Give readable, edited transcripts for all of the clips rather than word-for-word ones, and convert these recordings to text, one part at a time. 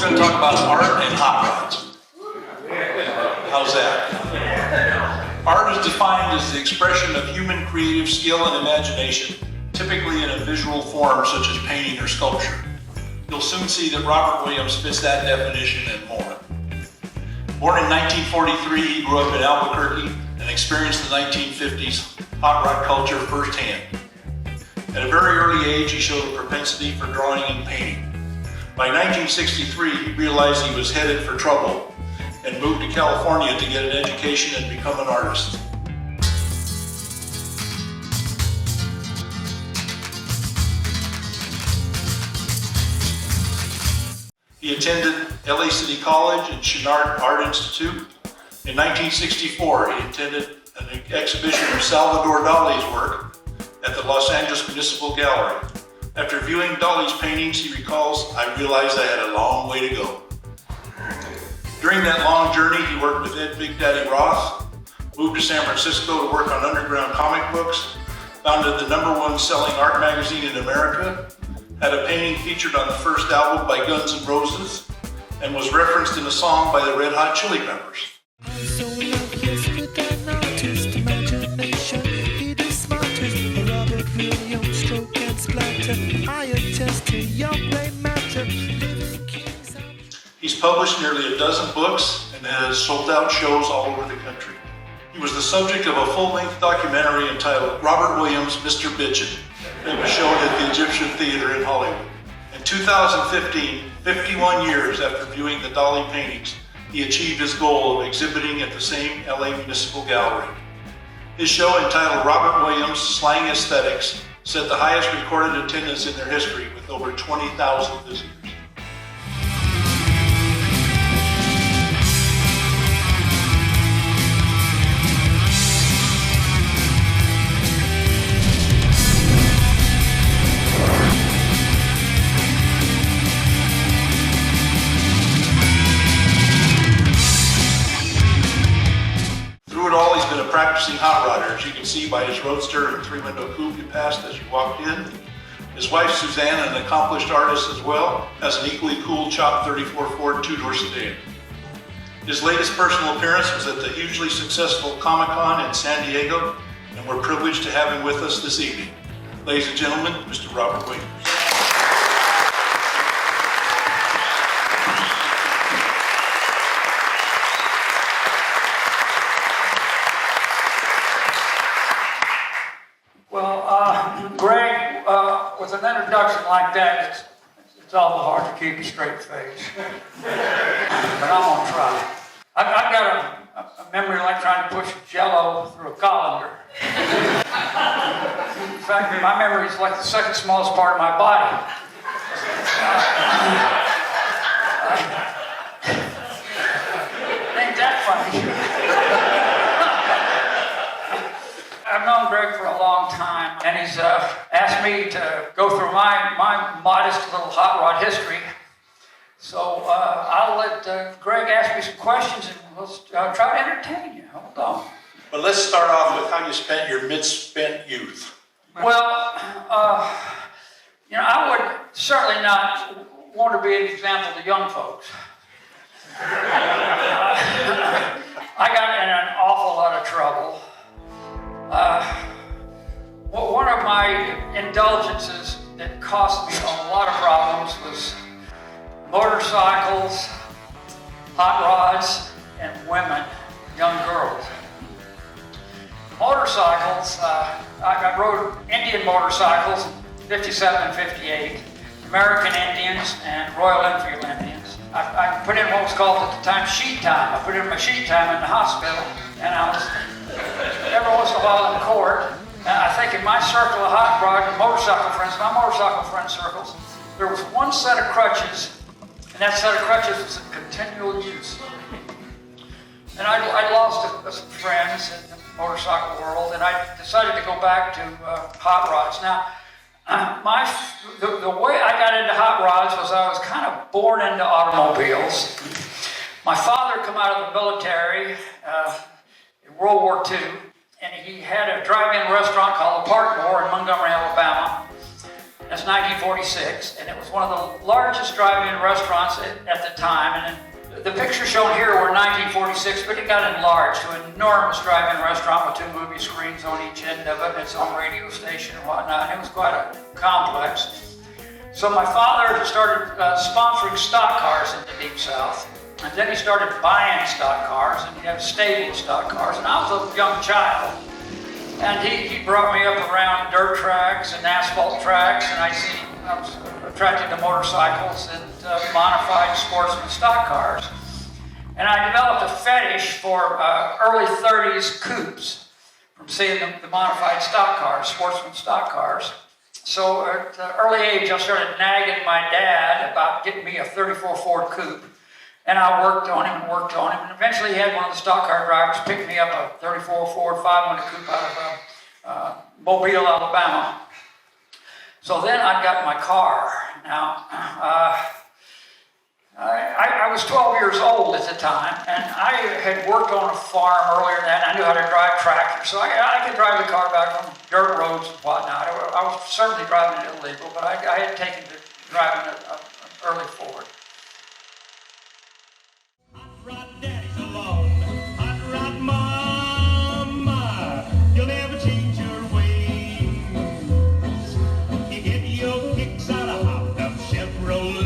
going to talk about art and hot rods. How's that? Art is defined as the expression of human creative skill and imagination, typically in a visual form such as painting or sculpture. You'll soon see that Robert Williams fits that definition and more. Born in 1943, he grew up in Albuquerque and experienced the 1950s hot rod culture firsthand. At a very early age, he showed a propensity for drawing and painting. By 1963, he realized he was headed for trouble and moved to California to get an education and become an artist. He attended LA City College and Chouinard Art Institute. In 1964, he attended an exhibition of Salvador Dali's work at the Los Angeles Municipal Gallery. After viewing Dali's paintings, he recalls, "I realized I had a long way to go." During that long journey, he worked with Ed Big Daddy Roth, moved to San Francisco to work on underground comic books, founded the #1 selling art magazine in America, had a painting featured on the first album by Guns N' Roses, and was referenced in a song by the Red Hot Chili Peppers. He's published nearly a dozen books and has sold out shows all over the country. He was the subject of a full-length documentary entitled Robert Williams, Mr. Bitchin', that was shown at the Egyptian Theater in Hollywood. In 2015, 51 years after viewing the Dali paintings, he achieved his goal of exhibiting at the same LA Municipal Gallery. His show, entitled Robert Williams, Slang Aesthetics, set the highest recorded attendance in their history with over 20,000 visitors. Practicing hot rodder, as you can see by his roadster and three-window coupe you passed as you walked in. His wife Suzanne, an accomplished artist as well, has an equally cool Chop 34 Ford two-door sedan. His latest personal appearance was at the hugely successful Comic-Con in San Diego, and we're privileged to have him with us this evening. Ladies and gentlemen, Mr. Robert Williams. Greg, with an introduction like that, it's awful hard to keep a straight face. But I'm gonna try. I've got a memory like trying to push Jell-O through a colander. In fact, my memory is like the second smallest part of my body. Ain't that funny? I've known Greg for a long time, and he's asked me to go through my modest little hot rod history. So I'll let Greg ask me some questions, and we'll try to entertain you. Hold on. But let's start off with how you spent your mid-spent youth. Well, I would certainly not want to be an example to young folks. I got in an awful lot of trouble. One of my indulgences that cost me a lot of problems was motorcycles, hot rods, and women, young girls. Motorcycles, I rode Indian motorcycles in 57 and 58, American Indians and Royal Enfield Indians. I put in what was called at the time sheet time. I put in my sheet time in the hospital, and I was every once in a while in court. I think in my circle of hot rod motorcycle friends, my motorcycle friend circles, there was one set of crutches, and that set of crutches was in continual use. And I lost some friends in the motorcycle world, and I decided to go back to hot rods. Now, the way I got into hot rods was I was kind of born into automobiles. My father came out of the military in World War II, and he had a drive-in restaurant called the Parkmore in Montgomery, Alabama. That's 1946, and it was one of the largest drive-in restaurants at the time. And the pictures shown here were 1946, but it got enlarged to an enormous drive-in restaurant with 2 movie screens on each end of it, and its own radio station and whatnot. It was quite a complex. So my father started sponsoring stock cars in the Deep South, and then he started buying stock cars, and he had a stable of stock cars, and I was a young child. And he brought me up around dirt tracks and asphalt tracks, and I was attracted to motorcycles and modified sportsman stock cars. And I developed a fetish for early 30s coupes from seeing the modified stock cars, sportsman stock cars. So at an early age, I started nagging my dad about getting me a 34 Ford coupe. And I worked on him, and eventually he had one of the stock car drivers pick me up a 34 Ford 5-window coupe out of Mobile, Alabama. So then I got my car. Now, I was 12 years old at the time, and I had worked on a farm earlier than that, and I knew how to drive tractors. So I could drive the car back on dirt roads and whatnot. I was certainly driving it illegal, but I had taken to driving an early Ford. Rod daddy's alone, hot rod mama, you'll never change your ways. You get your kicks out of hopped up Chevrolets,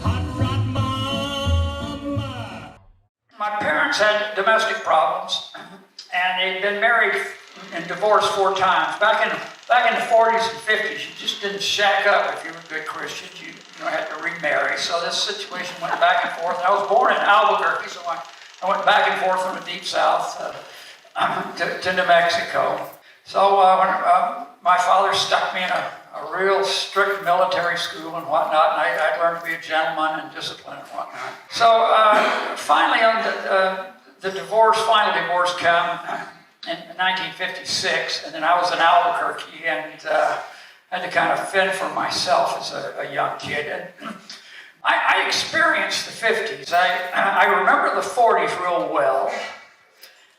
hot rod mama. My parents had domestic problems, and they'd been married and divorced 4 times. Back in the 40s and 50s, you just didn't shack up if you were a good Christian. You had to remarry. So this situation went back and forth. I was born in Albuquerque, so I went back and forth from the Deep South to New Mexico. So when my father stuck me in a real strict military school and whatnot, and I learned to be a gentleman and discipline and whatnot. So finally, the final divorce came in 1956, and then I was in Albuquerque, and had to kind of fend for myself as a young kid. And I experienced the 50s. I remember the 40s real well.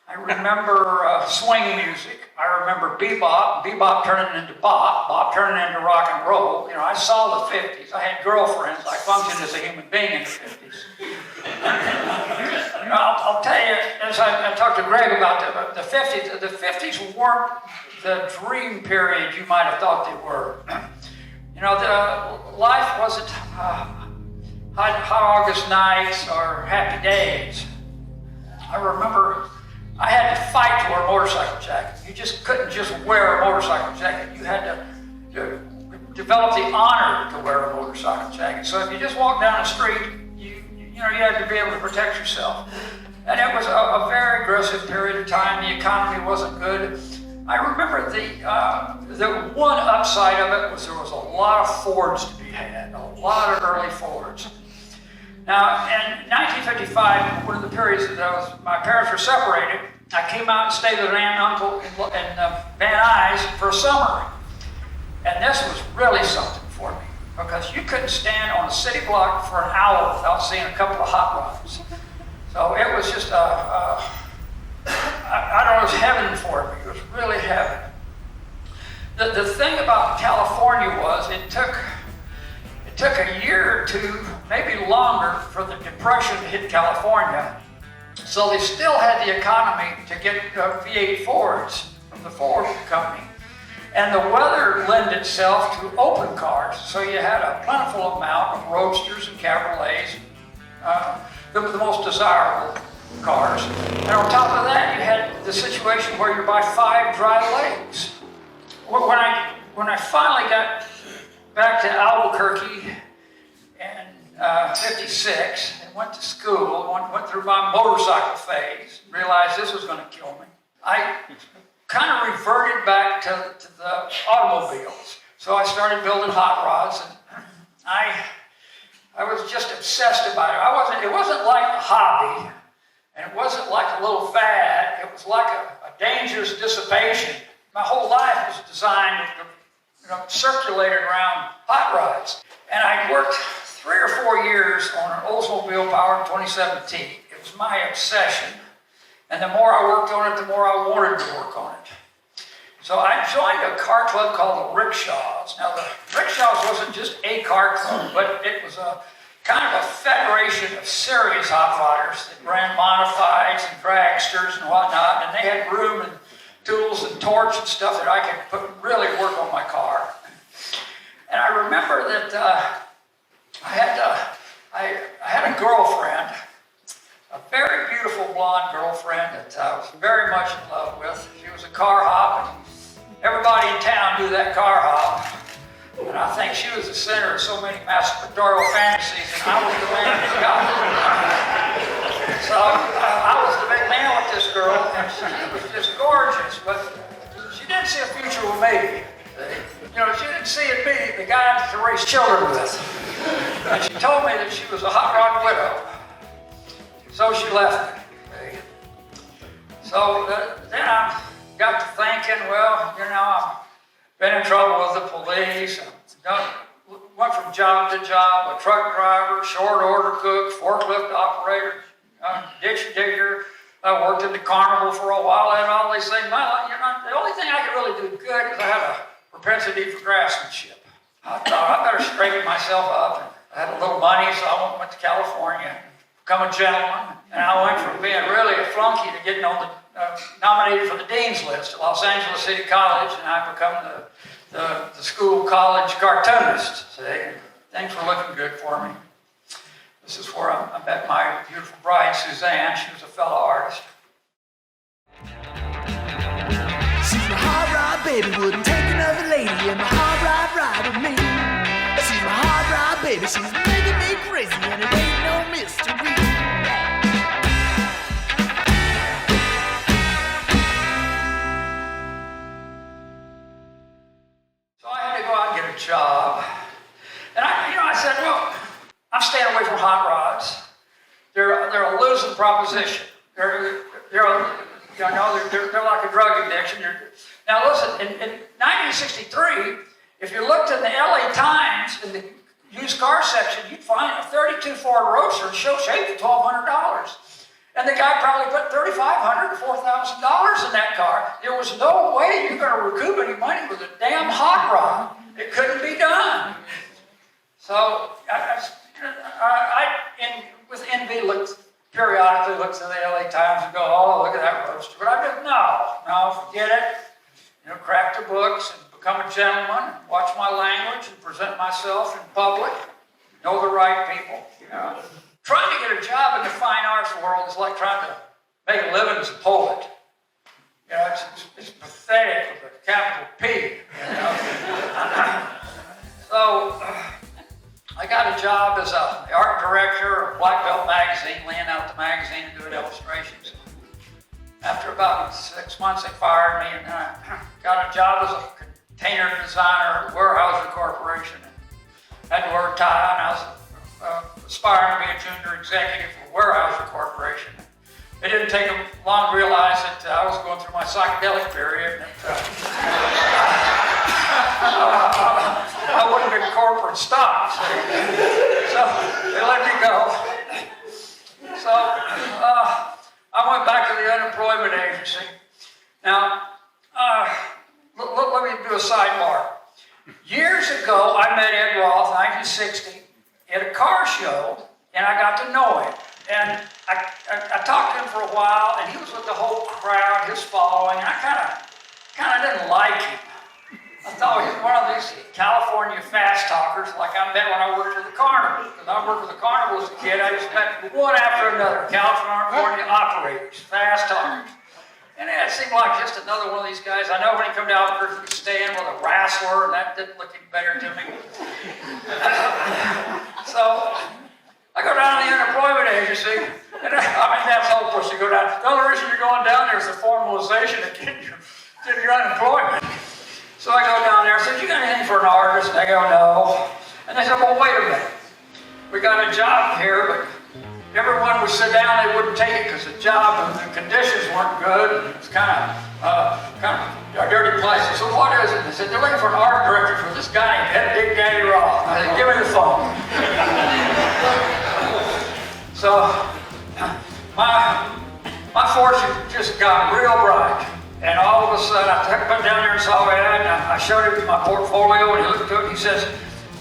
I remember swing music. I remember bebop turning into bop turning into rock and roll. I saw the 50s. I had girlfriends. I functioned as a human being in the 50s. I'll tell you, as I talked to Greg about the 50s, the 50s weren't the dream period you might have thought they were. Life wasn't hot August nights or happy days. I remember I had to fight to wear a motorcycle jacket. You just couldn't just wear a motorcycle jacket. You had to develop the honor to wear a motorcycle jacket. So if you just walked down the street, you had to be able to protect yourself. And it was a very aggressive period of time. The economy wasn't good. I remember the one upside of it was there was a lot of Fords to be had, a lot of early Fords. Now, in 1955, one of the periods that my parents were separated, I came out and stayed with an aunt and uncle in Van Nuys for a summer. And this was really something for me, because you couldn't stand on a city block for an hour without seeing a couple of hot rods. So it was just I don't know, it was heaven for me. It was really heaven. The thing about California was it took a year or 2, maybe longer, for the Depression to hit California. So they still had the economy to get V8 Fords from the Ford company. And the weather lent itself to open cars. So you had a plentiful amount of roadsters and cabriolets, the most desirable cars. And on top of that, you had the situation where you buy 5 dry legs. When I finally got back to Albuquerque in 56 and went to school, went through my motorcycle phase, realized this was going to kill me, I kind of reverted back to the automobiles. So I started building hot rods, and I was just obsessed about it. It wasn't like a hobby, and it wasn't like a little fad. It was like a dangerous dissipation. My whole life was designed, circulated around hot rods. And I worked 3 or 4 years on an Oldsmobile Power 2017. It was my obsession. And the more I worked on it, the more I wanted to work on it. So I joined a car club called the Rickshaws. Now the Rickshaws wasn't just a car club, but it was a kind of a federation of serious hot rodders that ran modifieds and dragsters and whatnot, and they had room and tools and torch and stuff that I could really work on my car. And I remember that I had a girlfriend, a very beautiful blonde girlfriend that I was very much in love with. She was a car hop, and everybody in town knew that car hop. And I think she was the center of so many masturbatorial fantasies, and I was the man that got it. So I was the big man with this girl, and she was just gorgeous, but she didn't see a future with me. You know, she didn't see it me, the guy to raise children with. And she told me that she was a hot rod widow. So she left me. So then I got to thinking, well, you know, I've been in trouble with the police. Went from job to job, a truck driver, short order cook, forklift operator, ditch digger. I worked in the carnival for a while. I had all these things. The only thing I could really do good is I had a propensity for craftsmanship. I thought I better straighten myself up. I had a little money, so I went to California, become a gentleman, and I went from being really a flunky to getting on the nominated for the dean's list at Los Angeles City College, and I become the school college cartoonist. See, things were looking good for me. This is where I met my beautiful bride, Suzanne. She was a fellow artist. She's my hot rod baby, wouldn't take another lady in my hot rod ride with me. She's my hot rod baby, she's making me crazy, and it ain't no mystery. So I had to go out and get a job, and I said, well, I'm staying away from hot rods. They're a losing proposition. They're like a drug addiction. Now listen, in 1963, if you looked in the LA Times in the used car section, you'd find a 32 Ford Roadster show shape for $1,200. And the guy probably put $3,500 to $4,000 in that car. There was no way you're going to recoup any money with a damn hot rod. It couldn't be done. So with envy, periodically looked at the LA Times and go, oh, look at that roaster. But I just, no, forget it. You know, crack the books and become a gentleman, and watch my language and present myself in public, know the right people. You know, trying to get a job in the fine arts world is like trying to make a living as a poet. You know, it's pathetic with a capital P. You know? So I got a job as the art director of Black Belt Magazine, laying out the magazine and doing illustrations. After about 6 months, they fired me, and I got a job as a container designer at Weyerhaeuser Corporation. Had to wear a tie, and I was aspiring to be a junior executive for Weyerhaeuser Corporation. It didn't take them long to realize that I was going through my psychedelic period, and I wouldn't be corporate stock. So they let me go. So I went back to the unemployment agency. Now, let me do a sidebar. Years ago, I met Ed Roth, 1960, at a car show, and I got to know him. And I talked to him for a while, and he was with the whole crowd, his following, and I kind of didn't like him. I thought he was one of these California fast talkers like I met when I worked with the carnival. Because I worked with the carnival as a kid, I just met one after another, California operators, fast talkers. And it seemed like just another one of these guys. I know when he come to Albuquerque, he could stay in with a wrestler, and that didn't look any better to me. So I go down to the unemployment agency, and that's hopeless. You go down. The only reason you're going down there is the formalization of getting your unemployment. So I go down there and said, you got anything for an artist? And they go, no. And they said, well, wait a minute. We got a job here, but everyone would sit down, they wouldn't take it because the job and the conditions weren't good. And it was kind of a dirty place. I said, what is it? They said, they're looking for an art director for this guy named Big Daddy Roth. I said, give me the phone. So my fortune just got real bright. And all of a sudden, I went down there and saw that, and I showed him my portfolio, and he looked at it and he says,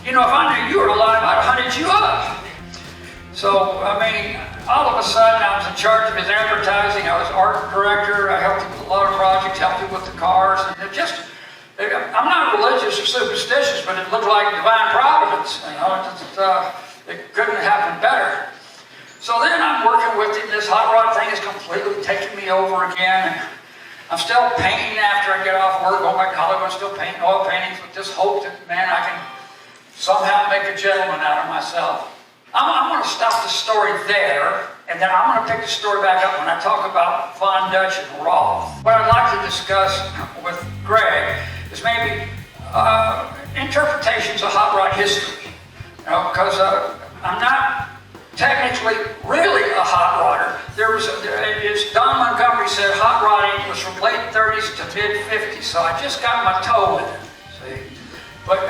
you know, if I knew you were alive, I'd have hunted you up. So, I mean, all of a sudden, I was in charge of his advertising. I was art director. I helped him with a lot of projects, helped him with the cars. And I'm not religious or superstitious, but it looked like divine providence. You know, it couldn't happen better. So then I'm working with him. This hot rod thing is completely taking me over again. And I'm still painting after I get off work, going back to Hollywood, still painting oil paintings with this hope that, man, I can somehow make a gentleman out of myself. I'm going to stop the story there, and then I'm going to pick the story back up when I talk about Von Dutch and Roth. What I'd like to discuss with Greg is maybe interpretations of hot rod history. You know, because I'm not technically really a hot rodder. As Don Montgomery said, hot rodding was from late 30s to mid 50s, so I just got my toe in it. See, but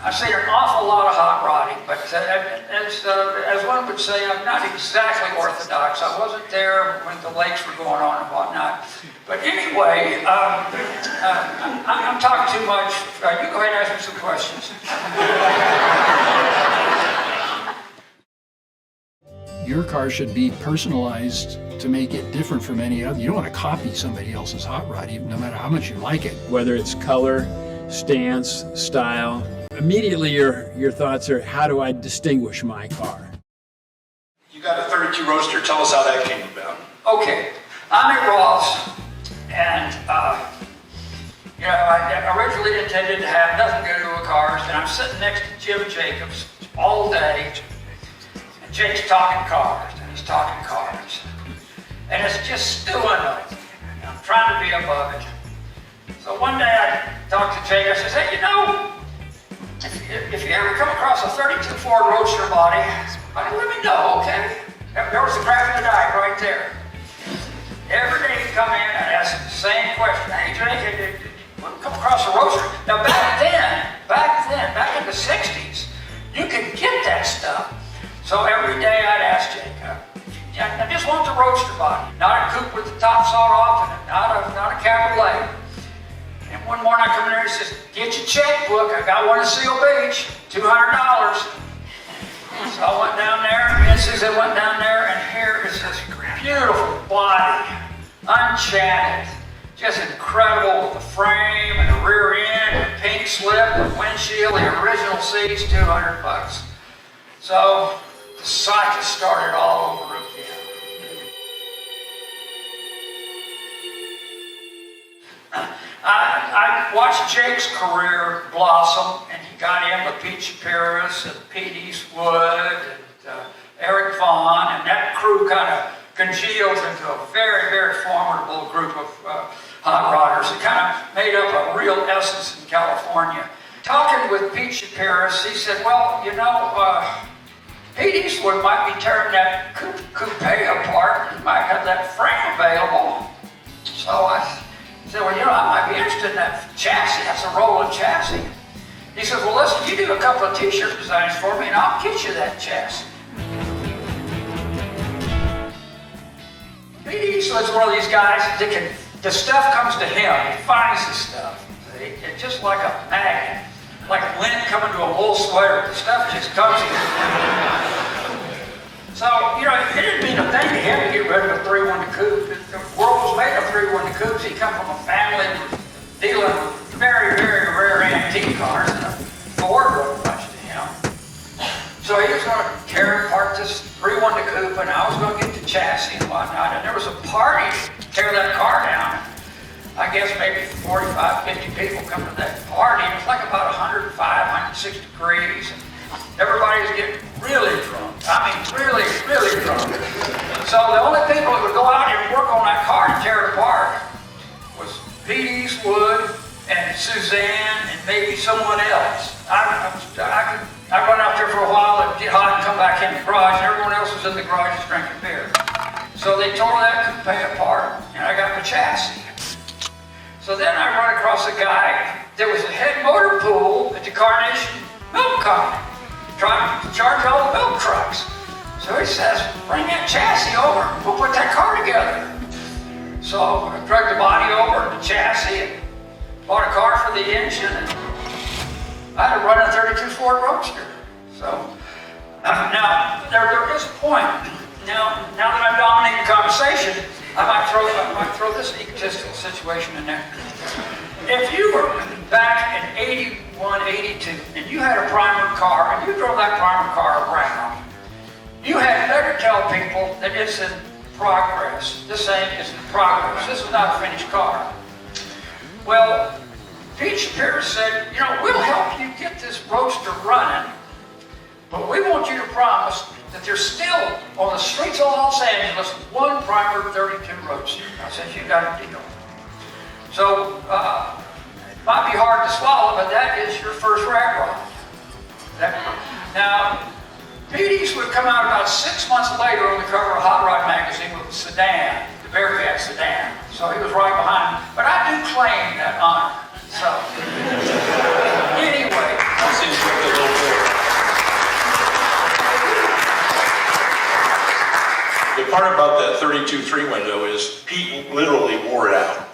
I see an awful lot of hot rodding, but as one would say, I'm not exactly orthodox. I wasn't there when the lakes were going on and whatnot. But anyway, I'm talking too much. You go ahead and ask me some questions. Your car should be personalized to make it different from any other. You don't want to copy somebody else's hot rod, even no matter how much you like it. Whether it's color, stance, style, immediately your thoughts are, how do I distinguish my car? You got a 32 Roadster. Tell us how that came about. Okay, I'm at Roth's, and you know, I originally intended to have nothing to do with cars, and I'm sitting next to Jim Jacobs all day. Jake's talking cars, and he's talking cars. And it's just stewing on me. I'm trying to be above it. So one day I talked to Jake, I says, hey, you know, if you ever come across a 32 Ford Roadster body, let me know, okay? There was the crack of the die right there. Every day he'd come in and ask the same question. Hey, Jake, you come across a Roadster? Now back in the 60s, you could get that stuff. So every day I'd ask Jake, I just want the Roadster body, not a coupe with the top sawed off and not a cabriolet. And one morning I come in there and he says, get your checkbook, I got one in Seal Beach, $200. So I went down there, me and Susan went down there, and here is this beautiful body, unchatted, just incredible with the frame and the rear end, the pink slip, the windshield, the original seats, $200. So the cycle started all over again. I watched Jake's career blossom, and he got in with Pete Shapiris and Pete Eastwood and Eric Vaughn, and that crew kind of congealed into a very, very formidable group of hot rodders. It kind of made up a real essence in California. Talking with Pete Shapiris, he said, well, you know, Pete Eastwood might be tearing that coupe apart. He might have that frame available. So I said, well, you know, I might be interested in that chassis. That's a rolling chassis. He says, well, listen, you do a couple of t-shirt designs for me and I'll get you that chassis. Pete Eastwood's one of these guys that the stuff comes to him. He finds the stuff. It's just like a magnet. Like lint coming to a wool sweater. The stuff just comes to him. So, you know, it didn't mean a thing to him to get rid of a 3-1 coupe. The world was made of 3-1 coupes. He come from a family dealing with very, very rare antique cars, and a Ford wasn't much to him. So he was going to tear apart this 3-1 coupe, and I was going to get the chassis and whatnot. And there was a party to tear that car down. I guess maybe 45, 50 people come to that party. It was like about 105, 106 degrees. And everybody was getting really drunk. I mean, really, really drunk. So the only people that would go out and work on that car and tear it apart was Pete Eastwood and Suzanne and maybe someone else. I run out there for a while and get hot and come back in the garage, and everyone else was in the garage just drinking beer. So they tore that coupe apart, and I got my chassis. So then I run across a guy that was the head motor pool at the Carnation Milk Company, trying to charge all the milk trucks. So he says, bring that chassis over, we'll put that car together. So I dragged the body over and the chassis and bought a car for the engine, and I had to run a 32 Ford Roadster. So now there is a point. Now that I'm dominating the conversation, I might throw this egotistical situation in there. If you were back in 81, 82, and you had a primer car, and you drove that primer car around, you had better tell people that it's in progress. This thing is in progress. This is not a finished car. Well, Pete Shapiro said, you know, we'll help you get this roadster running, but we want you to promise that there's still, on the streets of Los Angeles, one primer 32 roadster. I said, you got a deal. So, it might be hard to swallow, but that is your first rat rod. Now, Petey's would come out about 6 months later on the cover of Hot Rod magazine with the sedan, the Bearcat sedan. So he was right behind me. But I do claim that honor. So, anyway. That seems like a little bit. The part about that 32.3 window is Pete literally wore it out.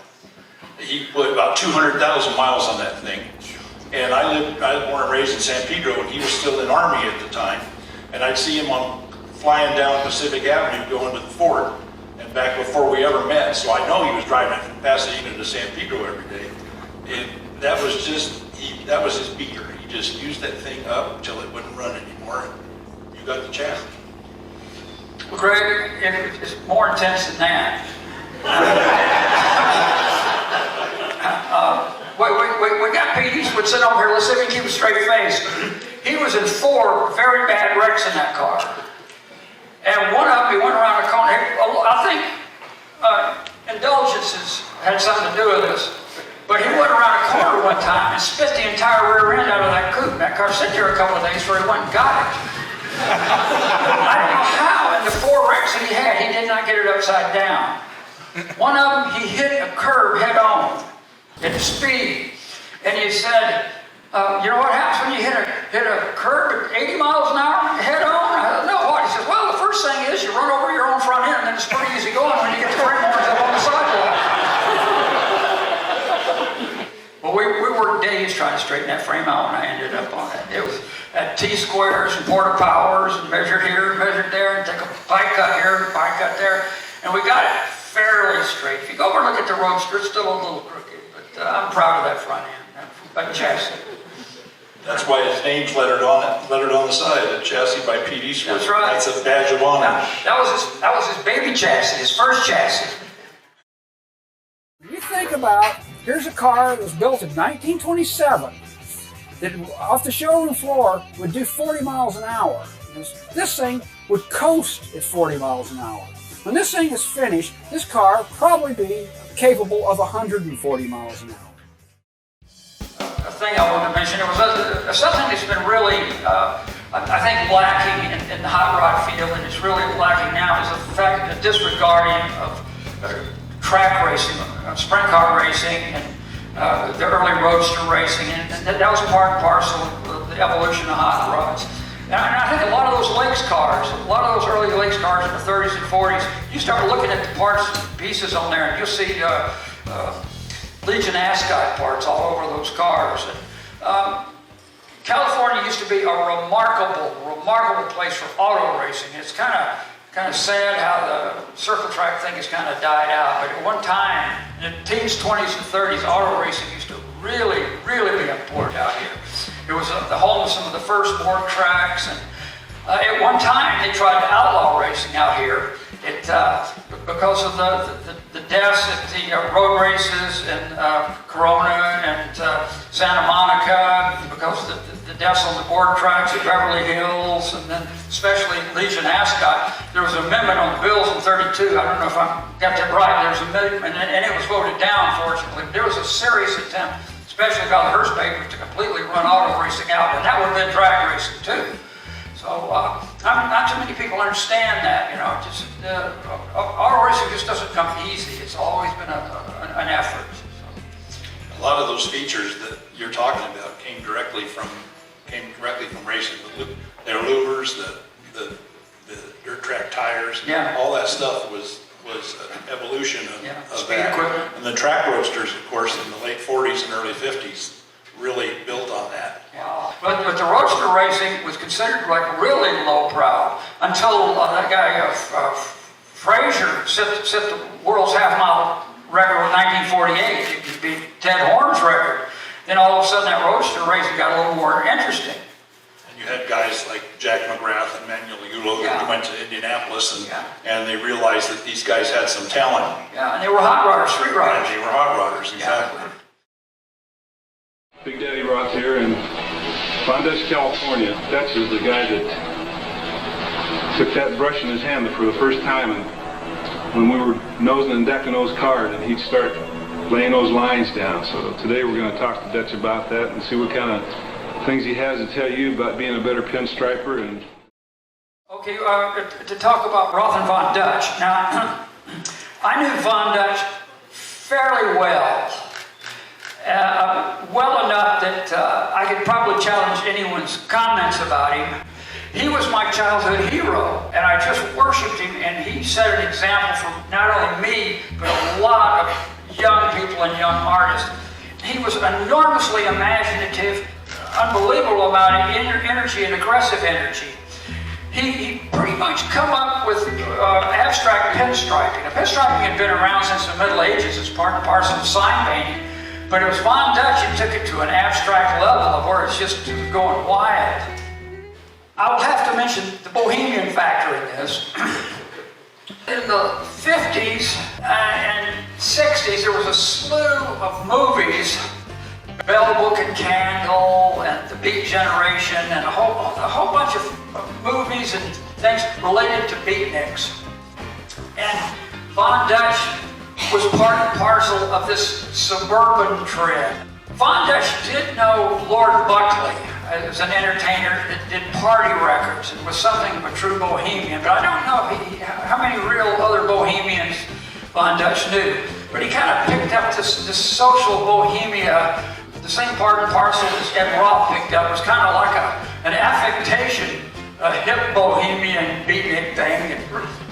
He put about 200,000 miles on that thing. And I was born and raised in San Pedro, and he was still in Army at the time. And I'd see him flying down Pacific Avenue going to the Fort, and back before we ever met. So I know he was driving from Pasadena to San Pedro every day. And that was that was his beaker. He just used that thing up until it wouldn't run anymore. And you got the challenge. Well, Greg, it's more intense than that. We got Pete Eastwood sitting over here. Let's see if we can keep a straight face. He was in 4 very bad wrecks in that car. And one of them, he went around a corner. I think indulgences had something to do with this. But he went around a corner one time and spit the entire rear end out of that coupe. That car sat there a couple of days before he went and got it. I don't know how in the 4 wrecks that he had, he did not get it upside down. One of them, he hit a curb head on at speed. And he said, you know what happens when you hit a curb at 80 miles an hour head on? I don't know what. He says, well, the first thing is you run over your own front end, and then it's pretty easy going when you get the brake horns up on the sidewalk. Well, we worked days trying to straighten that frame out, and I ended up on it. It was at T-squares and quarter powers, and measured here, measured there, and take a pie cut here, pie cut there, and we got it fairly straight. If you go over and look at the Roadster, it's still a little crooked, but I'm proud of that front end, that chassis. That's why his name's lettered on the side, a chassis by Pete Eastwood. That's right. That's a badge of honor. That was his baby chassis, his first chassis. You think about, here's a car that was built in 1927 that off the showroom floor would do 40 miles an hour. This thing would coast at 40 miles an hour. When this thing is finished, this car will probably be capable of 140 miles an hour. A thing I wanted to mention, it was something that's been really, I think, lacking in the hot rod field, and it's really lacking now, is the fact that disregarding of track racing, sprint car racing, and the early roadster racing, and that was part and parcel of the evolution of hot rods. And I think a lot of those Lakes cars, a lot of those early Lakes cars in the 30s and 40s, you start looking at the parts and pieces on there, and you'll see Legion Ascot parts all over those cars. And, California used to be a remarkable place for auto racing. It's kind of sad how the circle track thing has kind of died out. But at one time, in the teens, 20s, and 30s, auto racing used to really be important out here. It was the home of some of the first board tracks, and at one time they tried to outlaw racing out here. Because of the deaths at the road races in Corona and Santa Monica, because of the deaths on the board tracks at Beverly Hills, and then especially Legion Ascot, there was an amendment on the bills in 32. I don't know if I got that right. There was an amendment, and it was voted down, fortunately. There was a serious attempt, especially by the Hearst papers, to completely run auto racing out, and that would have been drag racing too. So not too many people understand that, you know. Just auto racing just doesn't come easy. It's always been an effort. So. A lot of those features that you're talking about came directly from racing. The louvers, the dirt track tires, yeah. All that stuff was was an evolution of speed that. equipment. And the track roadsters, of course, in the late 40s and early 50s really built on that. Yeah. But the roadster racing was considered like really lowbrow until that guy Frazier set the world's half-mile record in 1948. It could be Ted Horn's record. Then all of a sudden that roadster racing got a little more interesting. You had guys like Jack McGrath and Manuel Yulo that went to Indianapolis and they realized that these guys had some talent. Yeah, and they were hot rodders, street rodders. And they were hot rodders, exactly. Big Daddy Roth here in Bondo, California. Dutch is the guy that took that brush in his hand for the first time, and when we were nosing and decking those cars, and he'd start laying those lines down. So today we're going to talk to Dutch about that and see what kind of things he has to tell you about being a better pinstriper. And okay, to talk about Roth and Von Dutch. Now, I knew Von Dutch fairly well. Well enough that I could probably challenge anyone's comments about him. He was my childhood hero, and I just worshipped him, and he set an example for not only me, but a lot of young people and young artists. He was enormously imaginative, unbelievable amount of energy and aggressive energy. He pretty much come up with abstract pinstriping. Now, pinstriping had been around since the Middle Ages as part and parcel of sign painting, but it was Von Dutch who took it to an abstract level of where it's just going wild. I will have to mention the Bohemian factor in this. In the 50s and 60s, there was a slew of movies, Bell Book and Candle and The Beat Generation, and a whole bunch of movies and things related to beatniks. And Von Dutch was part and parcel of this suburban trend. Von Dutch did know Lord Buckley as an entertainer that did party records and was something of a true bohemian, but I don't know how many real other bohemians Von Dutch knew. But he kind of picked up this social bohemia, the same part and parcel as Ed Roth picked up. It was kind of like an affectation, a hip bohemian beatnik thing.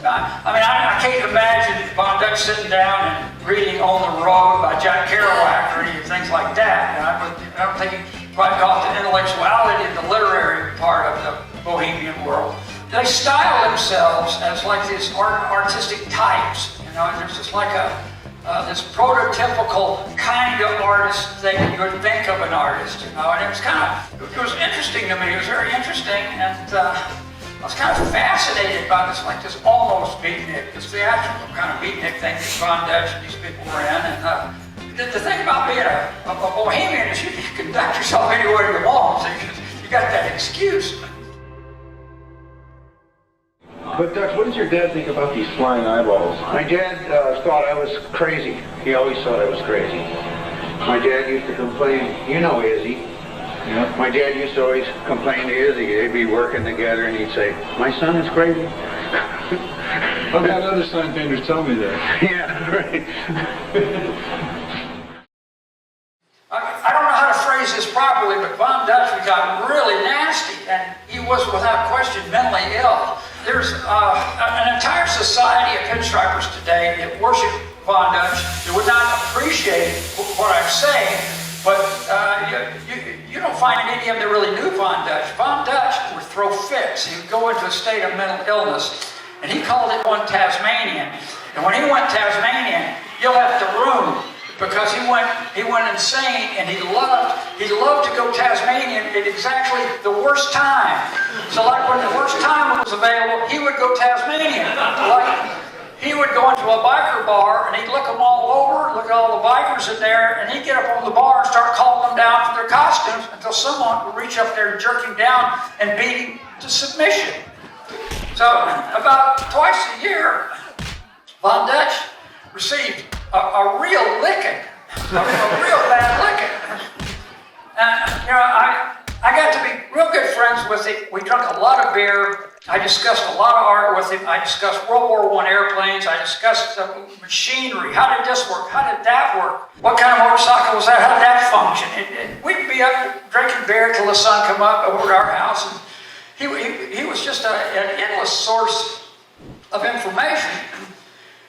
I can't imagine Von Dutch sitting down and reading On the Road by Jack Kerouac or any things like that. I don't think he quite got the intellectuality and the literary part of the bohemian world. They style themselves as like these artistic types. And there's just like this prototypical kind of artist thing that you would think of an artist. And it was interesting to me. It was very interesting, and I was kind of fascinated by this almost beatnik, this theatrical kind of beatnik thing that Von Dutch and these people were in. And the thing about being a bohemian is you can conduct yourself anywhere you want, so you got that excuse. But Dutch, what does your dad think about these flying eyeballs? My dad thought I was crazy. He always thought I was crazy. My dad used to complain, you know Izzy. Yeah. My dad used to always complain to Izzy. They'd be working together and he'd say, my son is crazy. I've had other sign painters tell me that. Yeah, right. I don't know how to phrase this properly, but Von Dutch got really nasty, and he was without question mentally ill. There's an entire society of pinstripers today that worship Von Dutch. They would not appreciate what I'm saying, but you don't find any of them that really knew Von Dutch. Von Dutch would throw fits. He would go into a state of mental illness, and he called it one Tasmanian. And when he went Tasmanian, you left the room, because he went insane, and he loved to go Tasmanian at exactly the worst time. So like when the worst time was available, he would go Tasmanian. Like he would go into a biker bar and he'd look them all over, look at all the bikers in there, and he'd get up on the bar and start calling them down for their costumes until someone would reach up there and jerk him down and beat him to submission. So about twice a year, Von Dutch received a real licking, a real bad licking. I got to be real good friends with him. We drank a lot of beer. I discussed a lot of art with him. I discussed World War I airplanes. I discussed machinery. How did this work? How did that work? What kind of motorcycle was that? How did that function? And we'd be up drinking beer till the sun come up over at our house. And he was just an endless source of information.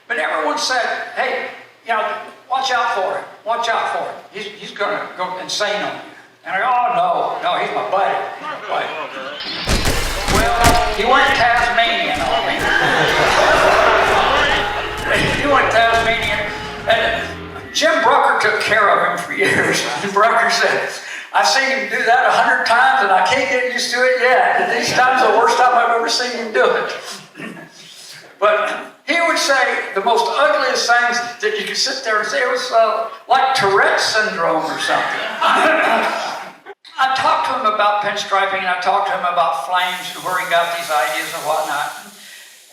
But once said, hey, you know, watch out for him. Watch out for him. He's going to go insane on you. And I go, oh, no, he's my buddy. Well, he went Tasmanian on me. He went Tasmanian. And Jim Brucker took care of him for years. Brucker said, I've seen him do that 100 times and I can't get used to it yet. And these times are the worst time I've ever seen him do it. But he would say the most ugliest things that you could sit there and say it was like Tourette's syndrome or something. I talked to him about pinstriping, and I talked to him about flames and where he got these ideas and whatnot.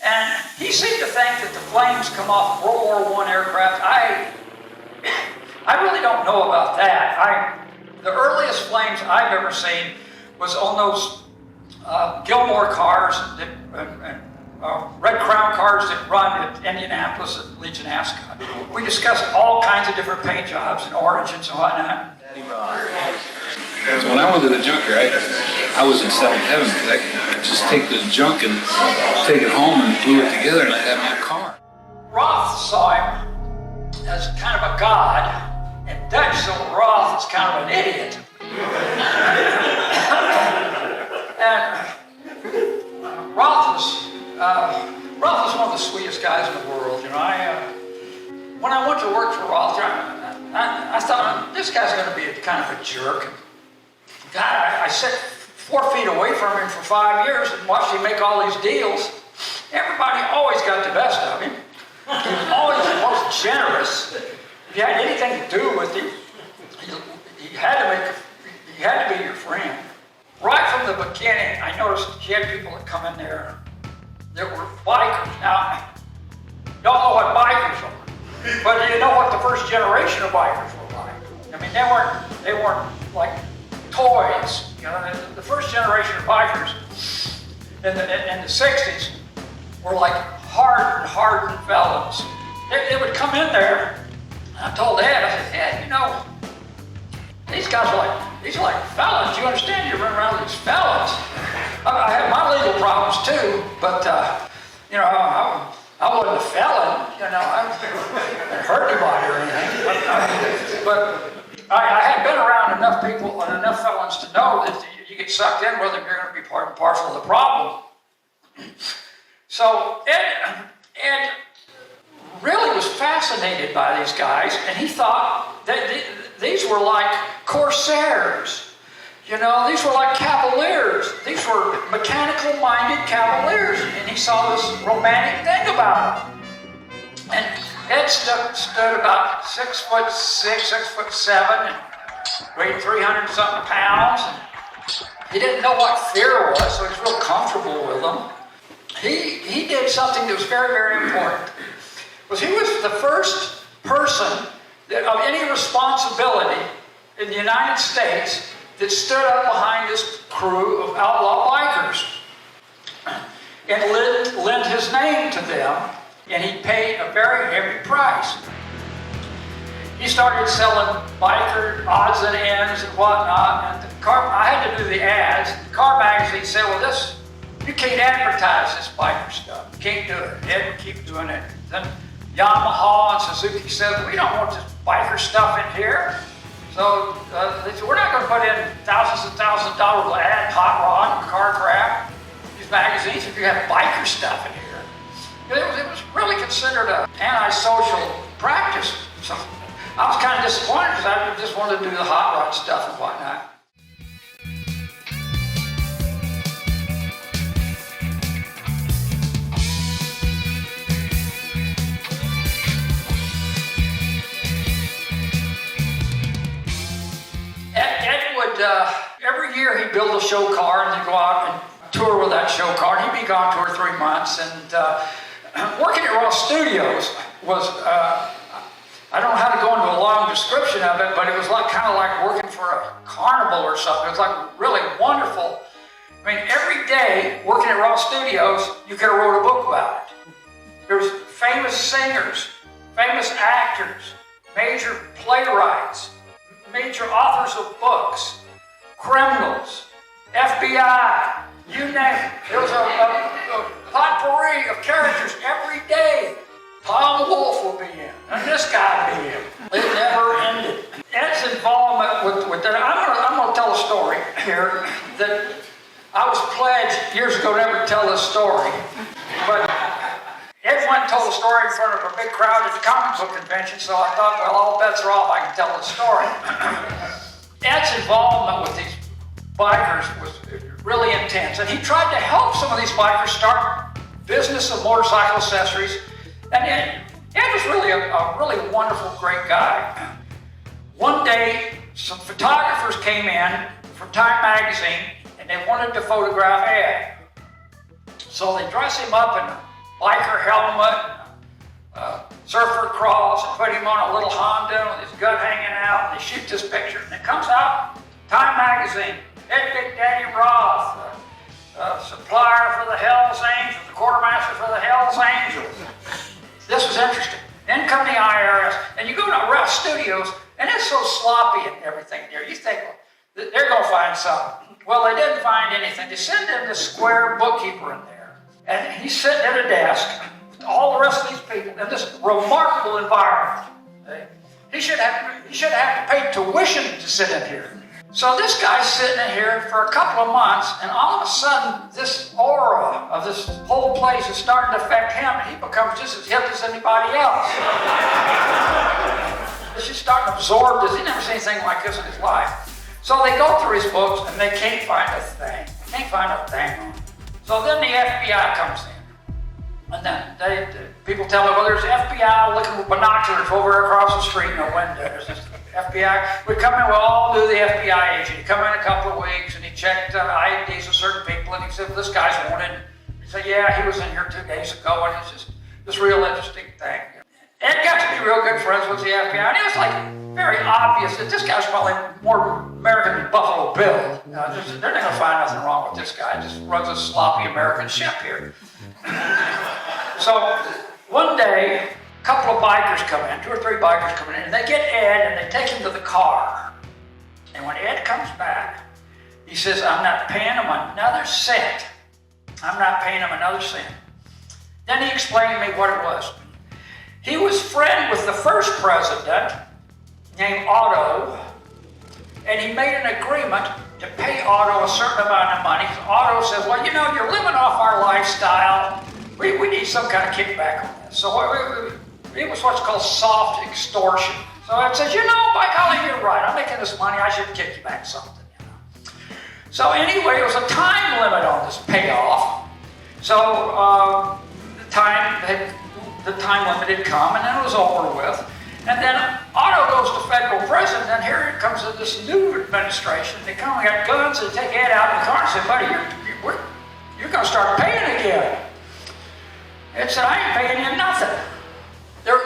And he seemed to think that the flames come off World War I aircraft. I really don't know about that. The earliest flames I've ever seen was on those Gilmore cars, Red Crown cars that run at Indianapolis at Legion Ascot. We discussed all kinds of different paint jobs and origins and whatnot. So when I went to the junker, I was in seventh heaven because I could just take the junk and take it home and glue it together and I'd have my car. Roth saw him as kind of a god, and Dutch saw Roth as kind of an idiot. And Roth was one of the sweetest guys in the world. You know, when I went to work for Roth, I thought this guy's going to be kind of a jerk. God, I sat 4 feet away from him for 5 years and watched him make all these deals. Everybody always got the best of him. He was always the most generous. If you had anything to do with him, he had to be your friend. Right from the beginning, I noticed he had people that come in there that were bikers. Now, y'all know what bikers are, but you know what the first generation of bikers were like. I mean, they weren't like toys. You know, the first generation of bikers in the 60s were like hardened felons. They would come in there. I told Dad, I said, Dad, you know, these guys are like felons. You understand? You run around with these felons. I had my legal problems too, but you know, I wasn't a felon. You know, I didn't hurt anybody or anything. But I had been around enough people and enough felons to know that you get sucked in with them, you're going to be part and parcel of the problem. So Ed really was fascinated by these guys, and he thought that these were like corsairs. You know, these were like cavaliers. These were mechanical-minded cavaliers, and he saw this romantic thing about them. And Ed stood about 6'6", 6'7", and weighed 300-something pounds. And he didn't know what fear was, so he was real comfortable with them. He did something that was very, very important. He was the first person of any responsibility in the United States that stood up behind this crew of outlaw bikers and lent his name to them, and he paid a very heavy price. He started selling biker odds and ends and whatnot, and I had to do the ads. The car magazine said, well, you can't advertise this biker stuff. You can't do it. Ed would keep doing it. Then Yamaha and Suzuki said, we don't want this biker stuff in here. So they said, we're not going to put in thousands and thousands of dollars to add hot rod and car craft, these magazines, if you have biker stuff in here. It was really considered an antisocial practice. So I was kind of disappointed because I just wanted to do the hot rod stuff and whatnot. Every year he'd build a show car and he'd go out and tour with that show car. And he'd be gone 2 or 3 months. And working at Roth Studios was, I don't know how to go into a long description of it, but it was kind of like working for a carnival or something. It was like really wonderful. I mean, every day working at Roth Studios, you could have wrote a book about it. There's famous singers, famous actors, major playwrights, major authors of books, criminals, FBI, you name it. There was a potpourri of characters every day. Tom Wolfe would be this story, but Ed went and told a story in front of a big crowd at the comic book convention, so I thought, well, all bets are off. I can tell the story. Ed's involvement with these bikers was really intense, and he tried to help some of these bikers start business of motorcycle accessories. And Ed was really a really wonderful, great guy. One day, some photographers came in from Time Magazine, and they wanted to photograph Ed. So they dress him up in a biker helmet, surfer cross, and put him on a little Honda with his gut hanging out, and they shoot this picture. And it comes out, Time Magazine, Ed Big Daddy Roth, supplier for the Hells Angels, the quartermaster for the Hells Angels. This was interesting. Then come the IRS, and you go to Roth Studios, and it's so sloppy and everything there. You think, well, they're going to find something. Well, they didn't find anything. They sent in this square bookkeeper in there, and he's sitting at a desk with all the rest of these people in this remarkable environment. He should have to pay tuition to sit in here. So this guy's sitting in here for a couple of months, and all of a sudden, this aura of this whole place is starting to affect him, and he becomes just as hip as anybody else. It's just starting to absorb this. He never seen anything like this in his life. So they go through his books, and they can't find a thing. They can't find a thing on him. So then the FBI comes in, and then people tell me, well, there's FBI looking with binoculars over across the street in a window. There's this FBI, we come in, we all knew the FBI agent. He'd come in a couple of weeks and he checked IDs of certain people, and he said, well, this guy's wanted. He said, yeah, he was in here 2 days ago, and it's just this real interesting thing. Ed got to be real good friends with the FBI, and it was like very obvious that this guy's probably more American than Buffalo Bill. They're not going to find nothing wrong with this guy. He just runs a sloppy American ship here. So one day, a couple of bikers come in, 2 or 3 bikers come in, and they get Ed and they take him to the car. And when Ed comes back, he says, I'm not paying him another cent. I'm not paying him another cent. Then he explained to me what it was. He was friend with the first president, named Otto, and he made an agreement to pay Otto a certain amount of money. Otto says, well, you know, you're living off our lifestyle. We need some kind of kickback on this. So it was what's called soft extortion. So it says, you know, by golly, you're right. I'm making this money. I should kick you back something. You know? So anyway, there was a time limit on this payoff. So the time limit had come, and then it was over with. And then Otto goes to federal prison, and here it comes to this new administration. They come and got guns and take Ed out of the car and say, buddy, you're going to start paying again. Ed said, I ain't paying you nothing.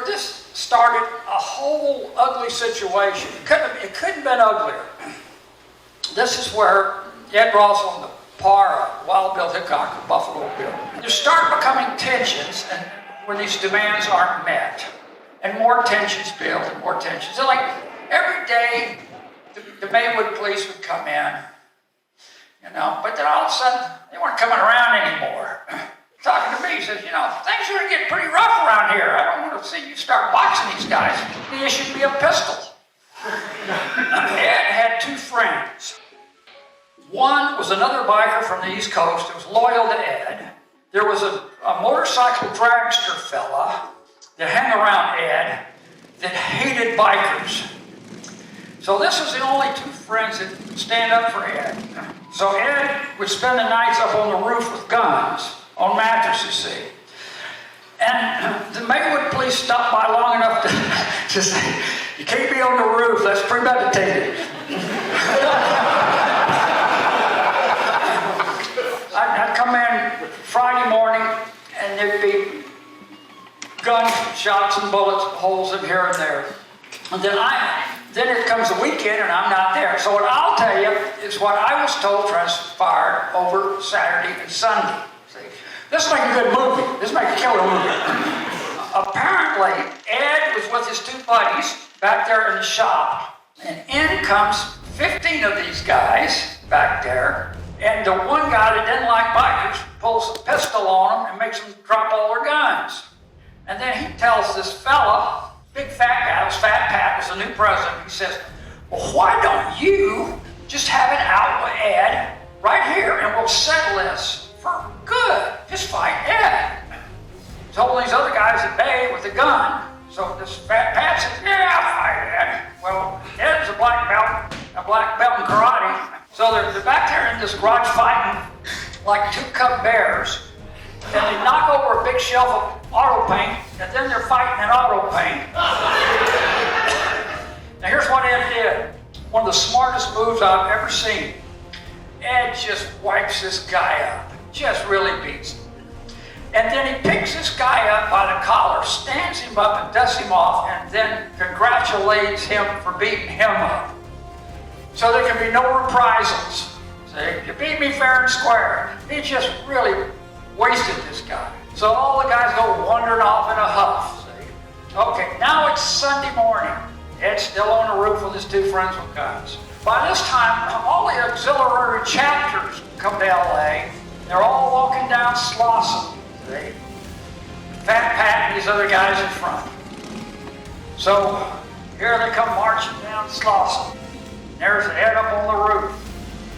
This started a whole ugly situation. It couldn't have been uglier. This is where Ed Roth's on the par of Wild Bill Hickok and Buffalo Bill. There start becoming tensions and when these demands aren't met. And more tensions build and more tensions. So like every day, the Maywood police would come in, you know, but then all of a sudden, they weren't coming around anymore. Talking to me, he says, you know, things are getting pretty rough around here. I don't want to see you start boxing these guys. He issued me a pistol. Ed had 2 friends. One was another biker from the East Coast who was loyal to Ed. There was a motorcycle dragster fella that hung around Ed that hated bikers. So this was the only 2 friends that would stand up for Ed. So Ed would spend the nights up on the roof with guns, on mattresses, see. And the Maywood police stopped by long enough to say, you can't be on the roof, that's premeditated. I'd come in Friday morning and there'd be gunshots and bullets, holes in here and there. And then it comes the weekend and I'm not there. So what I'll tell you is what I was told transpired over Saturday and Sunday. See? This is like a good movie. This is like a killer movie. Apparently, Ed was with his 2 buddies back there in the shop. And in comes 15 of these guys back there. And the one guy that didn't like bikers pulls a pistol on them and makes them drop all their guns. And then he tells this fella, big fat guy, was Fat Pat, was the new president, he says, well, why don't you just have it out with Ed right here and we'll settle this for good, just fight Ed. Told these other guys at bay with a gun. So this fat Pat said, yeah, I'll fight Ed. Well, Ed's a black belt in karate. So they're back there in this garage fighting like two cub bears. And they knock over a big shelf of auto paint, and then they're fighting in auto paint. Now here's what Ed did. One of the smartest moves I've ever seen. Ed just wipes this guy up. Just really beats him. And then he picks this guy up by the collar, stands him up and dusts him off, and then congratulates him for beating him up. So there can be no reprisals. See, you beat me fair and square. He just really wasted this guy. So all the guys go wandering off in a huff. See? Okay, now it's Sunday morning. Ed's still on the roof with his two friends with guns. By this time, all the auxiliary chapters come to LA. They're all walking down Slauson. See? Fat Pat and these other guys in front. So here they come marching down Slauson. There's Ed up on the roof.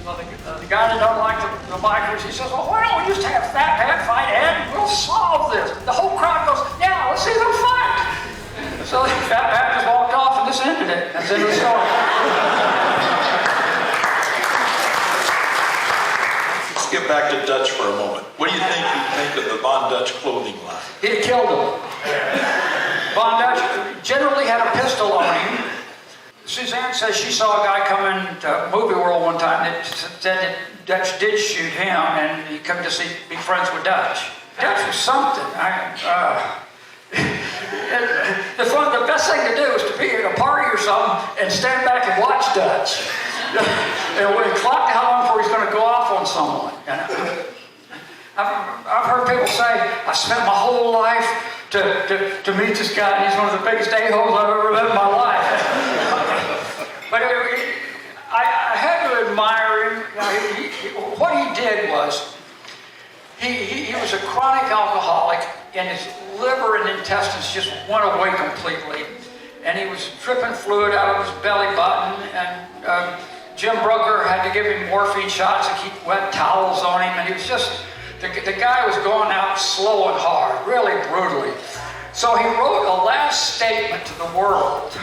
So the guy that don't like the bikers, he says, well, why don't we just have Fat Pat fight Ed and we'll solve this? The whole crowd goes, yeah, let's see them fight. So Fat Pat just walked off and this ended it. That's the end of the story. Let's get back to Dutch for a moment. What do you think of the Von Dutch clothing line? He killed him. Von Dutch generally had a pistol on him. Suzanne says she saw a guy come into Movie World one time that said that Dutch did shoot him and he come to be friends with Dutch. Dutch was something. The best thing to do is to be at a party or something and stand back and watch Dutch. And when he clocked how long before he's going to go off on someone. And I've heard people say, I spent my whole life to meet this guy, and he's one of the biggest a-holes I've ever met in my life. But I had to admire him. What he did was, he was a chronic alcoholic, and his liver and intestines just went away completely. And he was dripping fluid out of his belly button, and Jim Brooker had to give him morphine shots and keep wet towels on him, and he was just, the guy was going out slow and hard, really brutally. So he wrote a last statement to the world.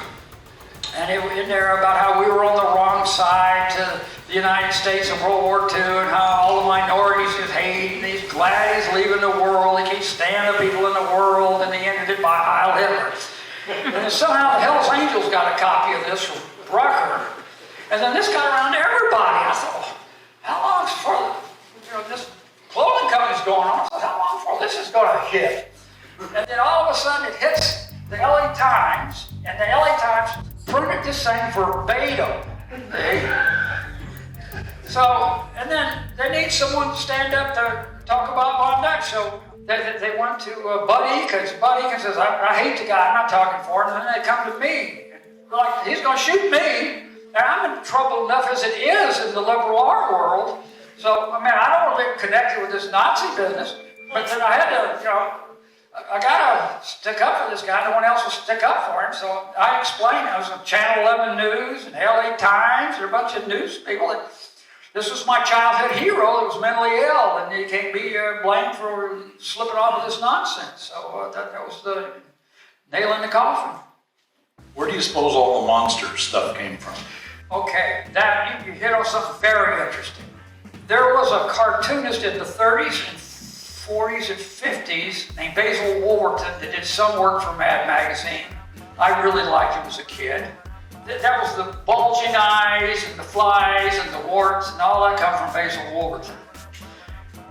And it was in there about how we were on the wrong side to the United States in World War II and how all the minorities just hate and he's glad he's leaving the world. He can't stand the people in the world, and he ended it by Heil Hitler. And somehow the Hells Angels got a copy of this from Brucker. And then this got around to everybody. I thought, how long before this clothing company's going on? I thought, how long before this is going to hit? And then all of a sudden it hits the LA Times, and the LA Times printed this thing verbatim. So, and then they need someone to stand up to talk about Von Dutch. So they went to Bud Eakins. Bud Eakins says, I hate the guy, I'm not talking for him. And then they come to me. Like, he's going to shoot me. And I'm in trouble enough as it is in the liberal art world. So, I mean, I don't want to be connected with this Nazi business. But then I had to, I got to stick up for this guy. No one else will stick up for him. So I explained. I was on Channel 11 News and LA Times. There are a bunch of news people. That this was my childhood hero that was mentally ill, and he can't be blamed for slipping off with this nonsense. So that was the nail in the coffin. Where do you suppose all the monster stuff came from? Okay, that you hit on something very interesting. There was a cartoonist in the 30s and 40s and 50s named Basil Wolverton that did some work for Mad Magazine. I really liked him as a kid. That was the bulging eyes and the flies and the warts and all that come from Basil Wolverton.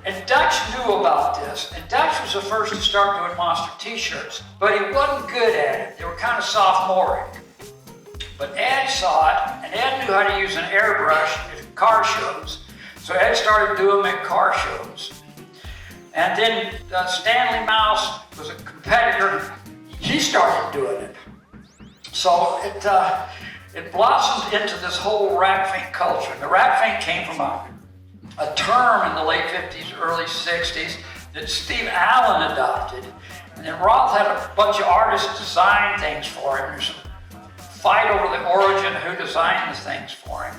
And Dutch knew about this, and Dutch was the first to start doing monster t-shirts, but he wasn't good at it. They were kind of sophomoric. But Ed saw it, and Ed knew how to use an airbrush at car shows, so Ed started doing them at car shows. And then Stanley Mouse was a competitor. He started doing it. So it blossomed into this whole rap fink culture. The rap fink came from a term in the late 50s, early 60s that Steve Allen adopted. And then Roth had a bunch of artists design things for him. There's a fight over the origin of who designed the things for him.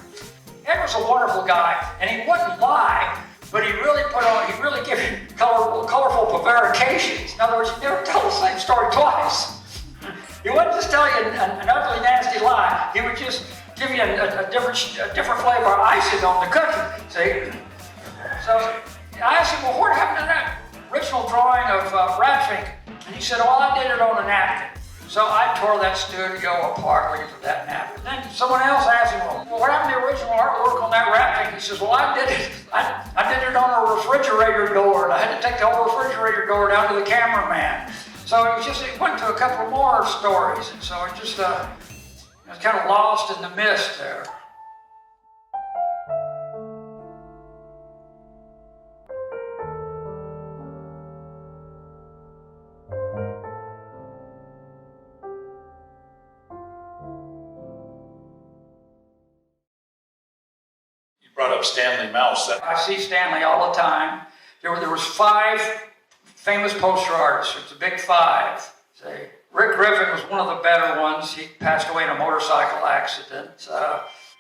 Ed was a wonderful guy, and he wouldn't lie but he really gave you colorful prevarications. In other words, he never tell the same story twice. He wouldn't just tell you an ugly, nasty lie. He would just give you a different flavor of icing on the cookie, see? So I asked him, well, what happened to that original drawing of Ratfink? And he said, well, I did it on a napkin. So I tore that studio apart looking for that napkin. Then someone else asked him, well, what happened to the original artwork on that Ratfink? He says, well, I did it on a refrigerator door, and I had to take the whole refrigerator door down to the cameraman. So it went to a couple more stories, and so it just it was kind of lost in the mist there. You brought up Stanley Mouse. I see Stanley all the time. There was 5 famous poster artists. It was the big 5. Say, Rick Griffin was one of the better ones. He passed away in a motorcycle accident.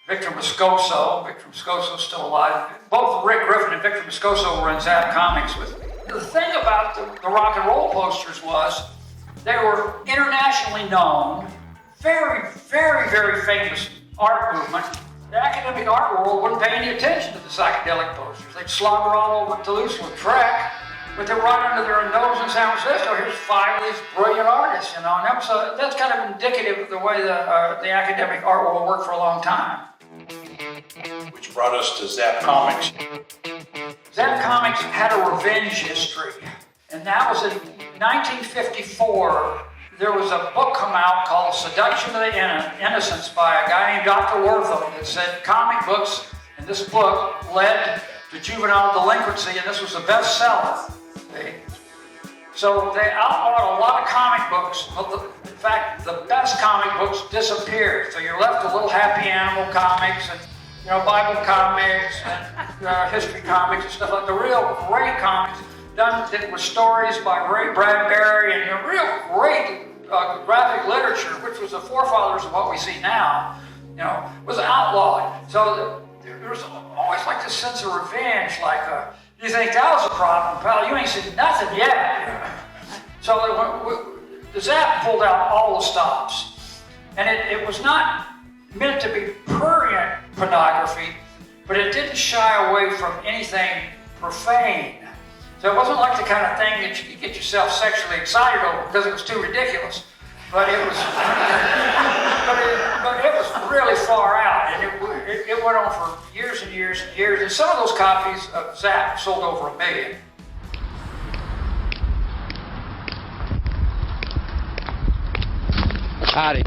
Victor Moscoso's still alive. Both Rick Griffin and Victor Moscoso were in Zap Comics with me. The thing about the rock and roll posters was they were internationally known, very, very, very famous art movement. The academic art world wouldn't pay any attention to the psychedelic posters. They'd slobber all over Toulouse with Trek. But they're right under their nose in San Francisco. Here's 5 of these brilliant artists, you know. And so that's kind of indicative of the way the academic art world worked for a long time. Which brought us to Zap Comics. Zap Comics had a revenge history. And that was in 1954. There was a book come out called Seduction of the Innocents by a guy named Dr. Roth that said comic books, and this book led to juvenile delinquency, and this was a bestseller. So they outlawed a lot of comic books, but in fact, the best comic books disappeared. So you're left with little Happy Animal comics and Bible comics and history comics and stuff like the real great comics done with stories by Ray Bradbury and real great graphic literature, which was the forefathers of what we see now, was outlawed. So there was always like this sense of revenge, like, you think that was a problem, pal? You ain't seen nothing yet. So the Zap pulled out all the stops. And it was not meant to be prurient pornography, but it didn't shy away from anything profane. So it wasn't like the kind of thing that you could get yourself sexually excited over because it was too ridiculous. But it was, but it was really far out, and it went on for years and years and years. And some of those copies of Zap sold over 1 million. Howdy,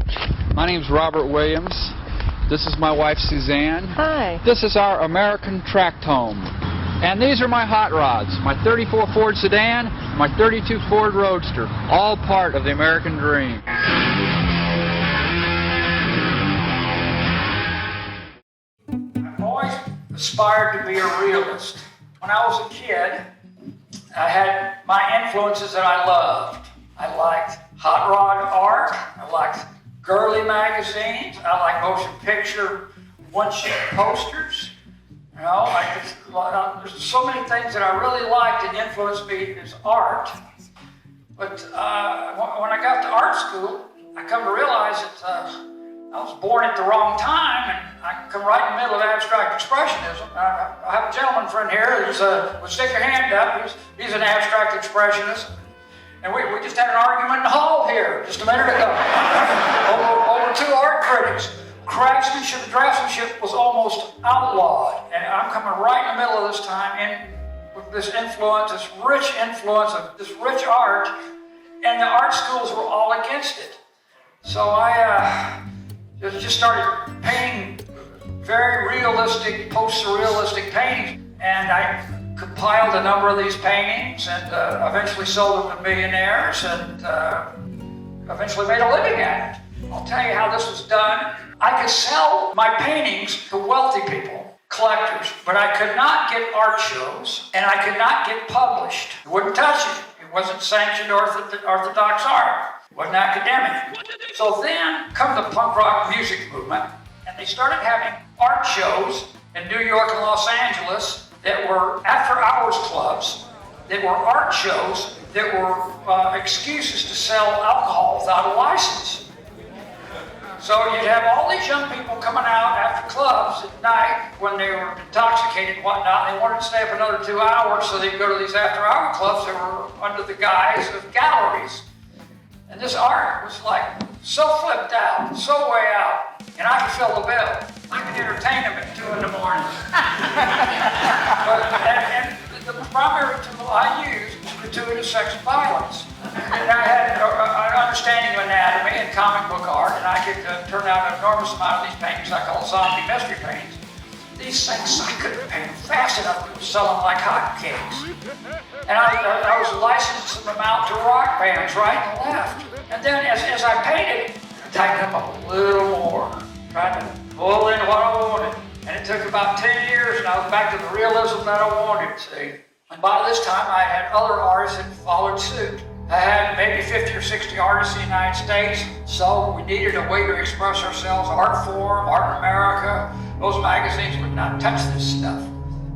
my name's Robert Williams. This is my wife Suzanne. Hi. This is our American tract home. And these are my hot rods, my 34 Ford sedan, my 32 Ford Roadster, all part of the American dream. I've always aspired to be a realist. When I was a kid, I had my influences that I loved. I liked hot rod art, I liked girly magazines, I liked motion picture one-sheet posters. There's so many things that I really liked and influenced me as art. But when I got to art school, I come to realize that I was born at the wrong time, and I come right in the middle of abstract expressionism. I have a gentleman friend here who's would stick your hand up. He's an abstract expressionist. And we just had an argument in the hall here just a minute ago over 2 art critics. Craftsmanship and draftsmanship was almost outlawed, and I'm coming right in the middle of this time in with this influence, this rich influence of this rich art, and the art schools were all against it. So I just started painting very realistic, post-surrealistic paintings, and I compiled a number of these paintings and eventually sold them to millionaires and eventually made a living at it. I'll tell you how this was done. I could sell my paintings to wealthy people, collectors, but I could not get art shows and I could not get published. I wouldn't touch it. It wasn't sanctioned orthodox art. It wasn't academic. So then come the punk rock music movement, and they started having art shows in New York and Los Angeles that were after-hours clubs, that were art shows, that were excuses to sell alcohol without a license. So you'd have all these young people coming out after clubs at night when they were intoxicated and whatnot. They wanted to stay up another 2 hours so they'd go to these after-hour clubs that were under the guise of galleries. And this art was like so flipped out, so way out, and I could fill the bill. I could entertain them at 2 in the morning. and the primary tool I used was gratuitous sex and violence. And I had an understanding of anatomy and comic book art, and I could turn out an enormous amount of these paintings I call zombie mystery paintings. These things, I couldn't paint them fast enough to sell them like hotcakes. And I was licensing them out to rock bands right and left. And then as I painted, I tightened them up a little more, trying to pull in what I wanted. And it took about 10 years, and I was back to the realism that I wanted, see. And by this time, I had other artists that followed suit. I had maybe 50 or 60 artists in the United States, so we needed a way to express ourselves. Art Forum, Art in America, those magazines would not touch this stuff.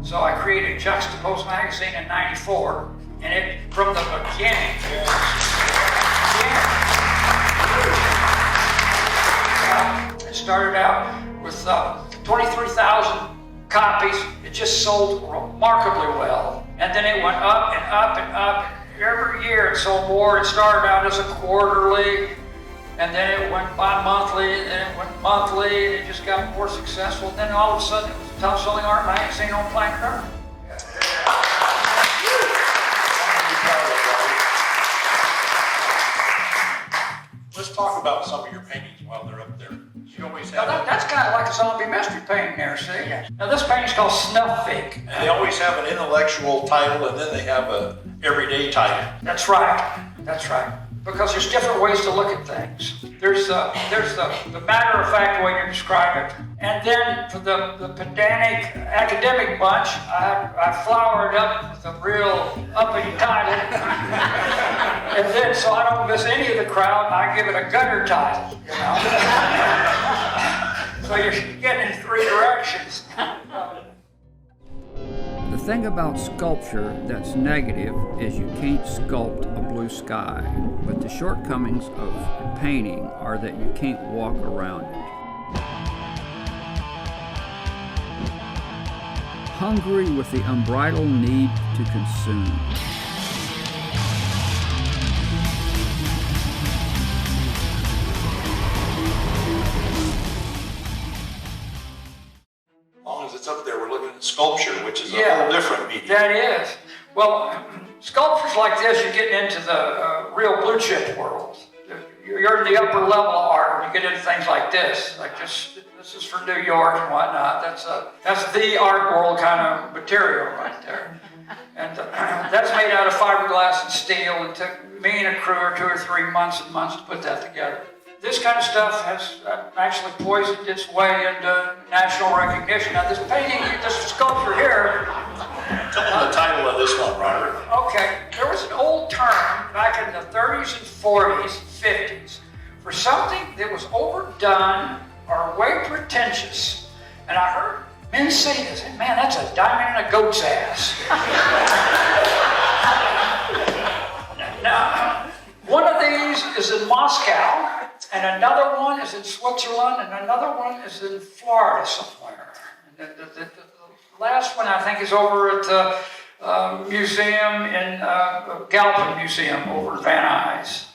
So I created Juxtapoz Magazine in '94, and it, from the beginning, it started out with 23,000 copies. It just sold remarkably well. And then it went up and up and up. Every year it sold more. It started out as a quarterly, and then it went bi-monthly, and then it went monthly, and it just got more successful. And then all of a sudden it was the top-selling art magazine on planet Earth. Let's talk about some of your paintings while they're up there. You always have That's kind of like a zombie mystery painting there, see? Now this painting's called Snuff Fig. And they always have an intellectual title, and then they have a everyday title. That's right. That's right. Because there's different ways to look at things. There's the matter-of-fact way to describe it. And then for the pedantic academic bunch, I flowered up with a real uppity title. And then, so I don't miss any of the crowd, I give it a gutter title, you know? So you're getting in 3 directions. The thing about sculpture that's negative is you can't sculpt a blue sky, but the shortcomings of painting are that you can't walk around it. Hungry with the unbridled need to consume. Up there, we're looking at sculpture, which is a whole different medium. That is. Well, sculptures like this, you're getting into the real blue chip world. You're in the upper level of art when you get into things like this. Like this is for New York and whatnot. That's the art world kind of material right there. And that's made out of fiberglass and steel, and took me and a crew 2 or 3 months and months to put that together. This kind of stuff has actually poisoned its way into national recognition. Now this painting, this sculpture here. Tell me the title of this one, Robert. Okay, there was an old term back in the 30s and 40s, 50s, for something that was overdone or way pretentious. And I heard men say this, man, that's a diamond in a goat's ass. Now, one of these is in Moscow, and another one is in Switzerland, and another one is in Florida somewhere. And the last one, I think, is over at the museum in Galpin Museum over in Van Nuys.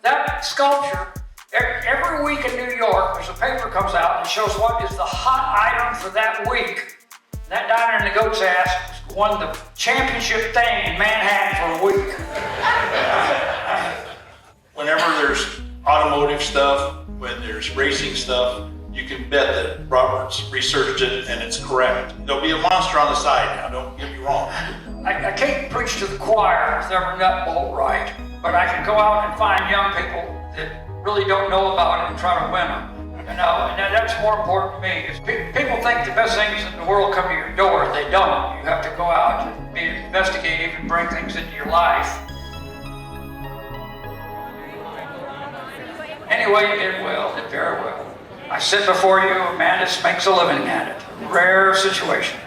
That sculpture, every week in New York, there's a paper comes out and shows what is the hot item for that week. That diamond in the goat's ass won the championship thing in Manhattan for a week. Whenever there's automotive stuff, when there's racing stuff, you can bet that Robert's researched it and it's correct. There'll be a monster on the side now, don't get me wrong. I can't preach to the choir with every nut bolt right, but I can go out and find young people that really don't know about it and try to win them. You know, and that's more important to me. Is people think the best things in the world come to your door. They don't. You have to go out and be investigative and bring things into your life. Anyway, you did well, did very well. I sit before you, a man that makes a living at it. Rare situation.